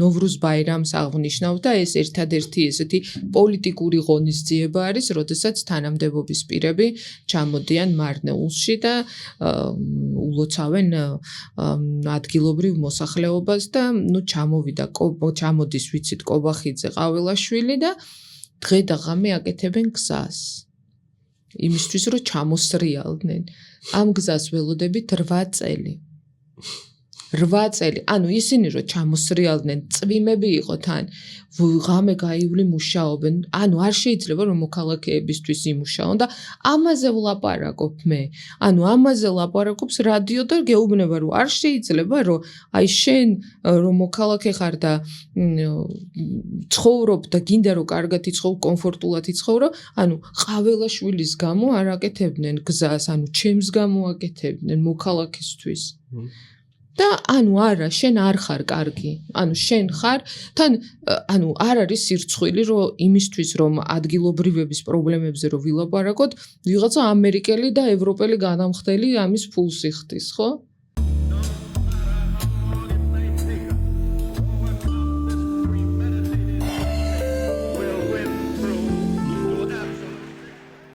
ნოვრუზ ბაირამს აღნიშნავს და ეს ერთადერთი ესეთი პოლიტიკური ღონისძიება არის, როდესაც თანამდებობის პირები ჩამოდიან მარნეულში და ულოცავენ ადგილობრივ მოსახლეობას და ჩამოდის ვიცით კობახიძე ყაველაშვილი და დღე და ღამე აკეთებენ გზას. იმისთვის რომ ჩამოსრიალდნენ. ამ გზას ველოდებით 8 წელი. 8 წელი. ანუ ისინი რომ ჩამოსრიალდნენ, წვიმები იყო თან. ღამე გაივლი მუშაობენ. ანუ არ შეიძლება რომ მოქალაქეებისთვის იმუშაონ და ამაზე ვლაპარაკობ მე. ანუ ამაზე ლაპარაკობს რადიო და გეუბნება რომ არ შეიძლება რომ აი შენ რომ მოქალაქე ხარ და ცხოვრობ და გინდა რომ კარგად იცხოვ, კომფორტულად იცხოვრო, ანუ ყაველაშვილის გამო არ აკეთებდნენ გზას, ანუ ჩემს გამო აკეთებდნენ მოქალაქისთვის. და ანუ არა, შენ არ ხარ კარგი. ანუ შენ ხარ, თან ანუ არ არის სირცხვილი, რომ იმისთვის რომ ადგილობრივების პრობლემებზე რომ ვილაპარაკოთ, ვიღაცა ამერიკელი და ევროპელი განამხდელი ამის ფულს იხდის, ხო?